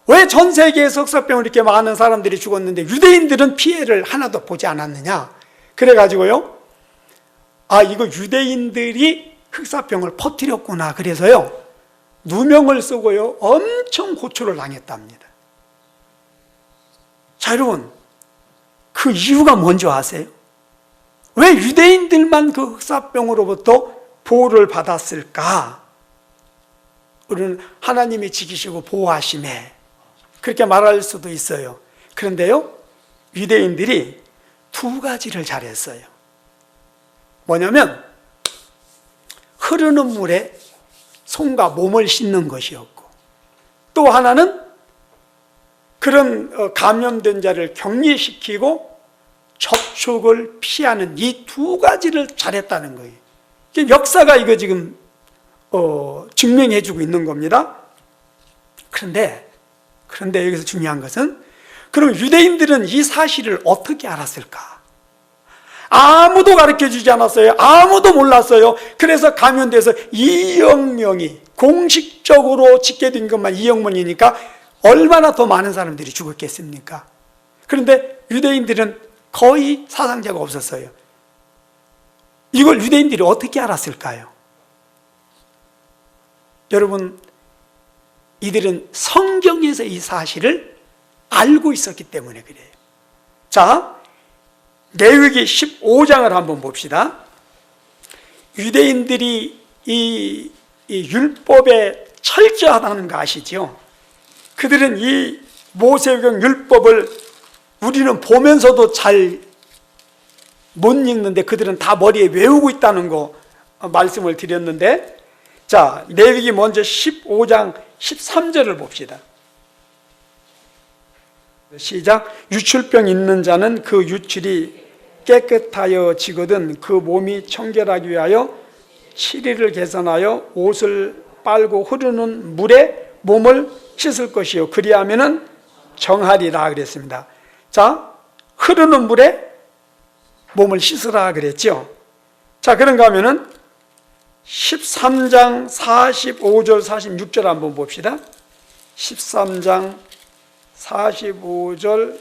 왜 전 세계에서 흑사병으로 이렇게 많은 사람들이 죽었는데 유대인들은 피해를 하나도 보지 않았느냐? 그래가지고요, 아, 이거 유대인들이 흑사병을 퍼뜨렸구나. 그래서요, 누명을 쓰고요, 엄청 고초를 당했답니다. 자, 여러분, 그 이유가 뭔지 아세요? 왜 유대인들만 그 흑사병으로부터 보호를 받았을까? 우리는 하나님이 지키시고 보호하심에 그렇게 말할 수도 있어요. 그런데요, 유대인들이 두 가지를 잘했어요. 뭐냐면 흐르는 물에 손과 몸을 씻는 것이었고, 또 하나는 그런 감염된 자를 격리시키고 접촉을 피하는 이 두 가지를 잘했다는 거예요. 역사가 이거 지금 증명해주고 있는 겁니다. 그런데 여기서 중요한 것은, 그럼 유대인들은 이 사실을 어떻게 알았을까? 아무도 가르쳐주지 않았어요. 아무도 몰랐어요. 그래서 감염돼서 2억 명이 공식적으로 집계된 것만 2억 명이니까 얼마나 더 많은 사람들이 죽었겠습니까? 그런데 유대인들은 거의 사상자가 없었어요. 이걸 유대인들이 어떻게 알았을까요? 여러분, 이들은 성경에서 이 사실을 알고 있었기 때문에 그래요. 자, 레위기 15장을 한번 봅시다. 유대인들이 이 율법에 철저하다는 거 아시죠? 그들은 이 모세경 율법을 우리는 보면서도 잘 못 읽는데 그들은 다 머리에 외우고 있다는 거 말씀을 드렸는데, 자, 레위기 먼저 15장 13절을 봅시다. 시작. 유출병 있는 자는 그 유출이 깨끗하여지거든 그 몸이 청결하기 위하여 7일을 개선하여 옷을 빨고 흐르는 물에 몸을 씻을 것이요 그리하면은 정하리라 그랬습니다. 자, 흐르는 물에 몸을 씻으라 그랬죠. 자, 그런가 하면은 13장 45절 46절 한번 봅시다. 13장 45절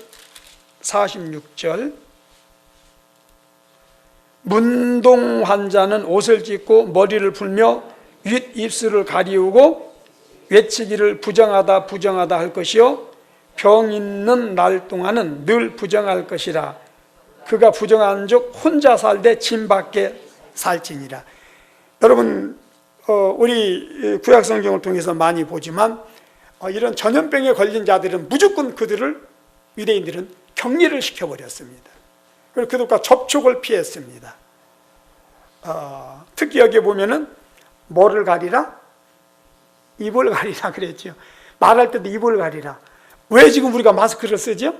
46절. 문동 환자는 옷을 찢고 머리를 풀며 윗입술을 가리우고 외치기를 부정하다 부정하다 할 것이요 병 있는 날 동안은 늘 부정할 것이라. 그가 부정한 즉 혼자 살되 진 밖에 살지니라. 여러분, 우리 구약성경을 통해서 많이 보지만 이런 전염병에 걸린 자들은 무조건 그들을 유대인들은 격리를 시켜버렸습니다. 그리고 그들과 접촉을 피했습니다. 특히 여기 보면은 뭐를 가리라? 입을 가리라 그랬죠. 말할 때도 입을 가리라. 왜 지금 우리가 마스크를 쓰죠?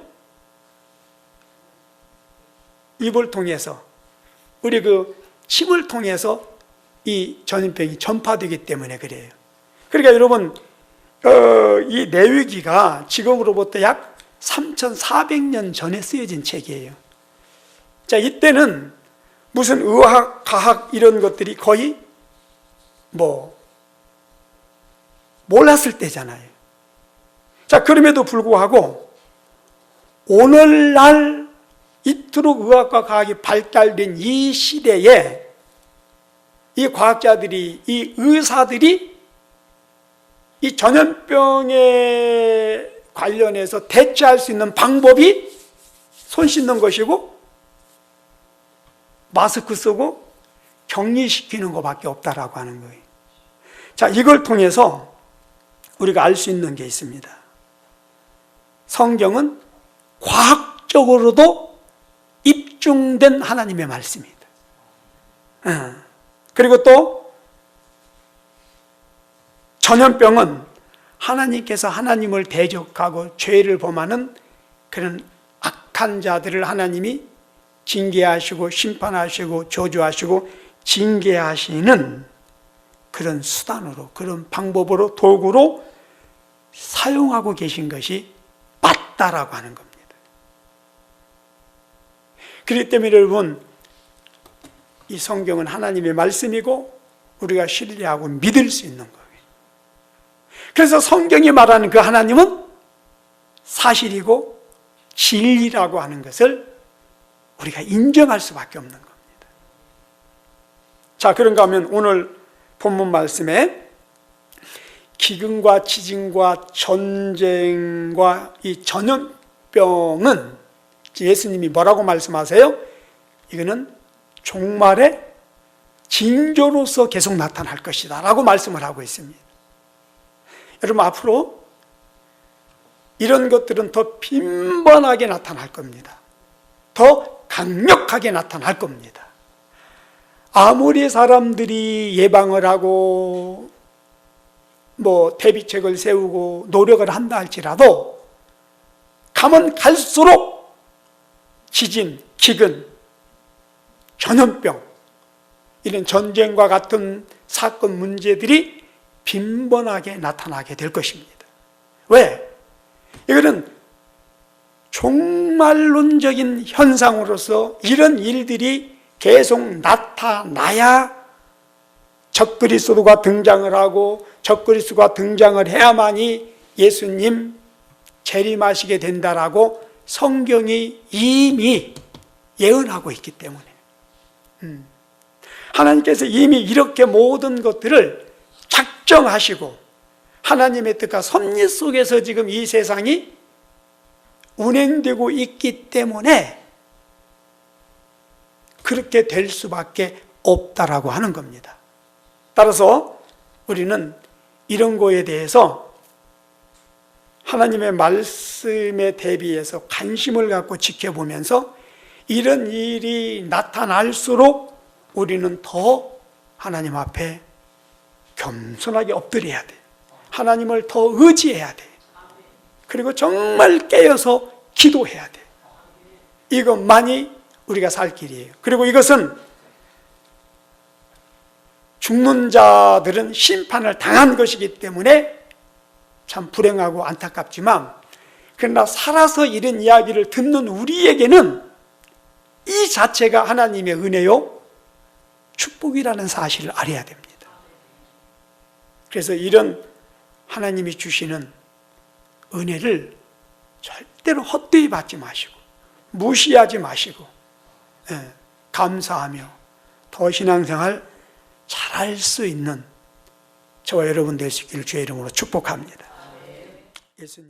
입을 통해서, 우리 그 침을 통해서 이 전염병이 전파되기 때문에 그래요. 그러니까 여러분, 이 레위기가 지금으로부터 약 3,400년 전에 쓰여진 책이에요. 자, 이때는 무슨 의학, 과학 이런 것들이 거의 몰랐을 때잖아요. 자, 그럼에도 불구하고 오늘날 이토록 의학과 과학이 발달된 이 시대에 이 과학자들이, 이 의사들이 이 전염병에 관련해서 대처할 수 있는 방법이 손 씻는 것이고 마스크 쓰고 격리시키는 것밖에 없다라고 하는 거예요. 자, 이걸 통해서 우리가 알 수 있는 게 있습니다. 성경은 과학적으로도 입증된 하나님의 말씀입니다. 그리고 또 전염병은 하나님께서 하나님을 대적하고 죄를 범하는 그런 악한 자들을 하나님이 징계하시고 심판하시고 저주하시고 징계하시는 그런 수단으로, 그런 방법으로, 도구로 사용하고 계신 것이 맞다라고 하는 겁니다. 그렇기 때문에 여러분, 이 성경은 하나님의 말씀이고 우리가 신뢰하고 믿을 수 있는 거예요. 그래서 성경이 말하는 그 하나님은 사실이고 진리라고 하는 것을 우리가 인정할 수밖에 없는 겁니다. 자, 그런가 하면 오늘 본문 말씀에 기근과 지진과 전쟁과 이 전염병은 예수님이 뭐라고 말씀하세요? 이거는 종말의 징조로서 계속 나타날 것이다 라고 말씀을 하고 있습니다. 여러분, 앞으로 이런 것들은 더 빈번하게 나타날 겁니다. 더 강력하게 나타날 겁니다. 아무리 사람들이 예방을 하고 대비책을 세우고 노력을 한다 할지라도 가면 갈수록 지진, 기근, 전염병, 이런 전쟁과 같은 사건 문제들이 빈번하게 나타나게 될 것입니다. 왜? 이거는 종말론적인 현상으로서 이런 일들이 계속 나타나야 적그리스도가 등장을 하고 적그리스도가 등장을 해야만이 예수님 재림하시게 된다라고 성경이 이미 예언하고 있기 때문에 하나님께서 이미 이렇게 모든 것들을 작정하시고 하나님의 뜻과 섭리 속에서 지금 이 세상이 운행되고 있기 때문에 그렇게 될 수밖에 없다라고 하는 겁니다. 따라서 우리는 이런 거에 대해서 하나님의 말씀에 대비해서 관심을 갖고 지켜보면서 이런 일이 나타날수록 우리는 더 하나님 앞에 겸손하게 엎드려야 돼. 하나님을 더 의지해야 돼. 그리고 정말 깨어서 기도해야 돼. 이것만이 우리가 살 길이에요. 그리고 이것은 죽는 자들은 심판을 당한 것이기 때문에 참 불행하고 안타깝지만, 그러나 살아서 이런 이야기를 듣는 우리에게는 이 자체가 하나님의 은혜요 축복이라는 사실을 알아야 됩니다. 그래서 이런 하나님이 주시는 은혜를 절대로 헛되이 받지 마시고 무시하지 마시고 감사하며 더 신앙생활 잘할 수 있는 저와 여러분 될 수 있기를 주의 이름으로 축복합니다. 예수님.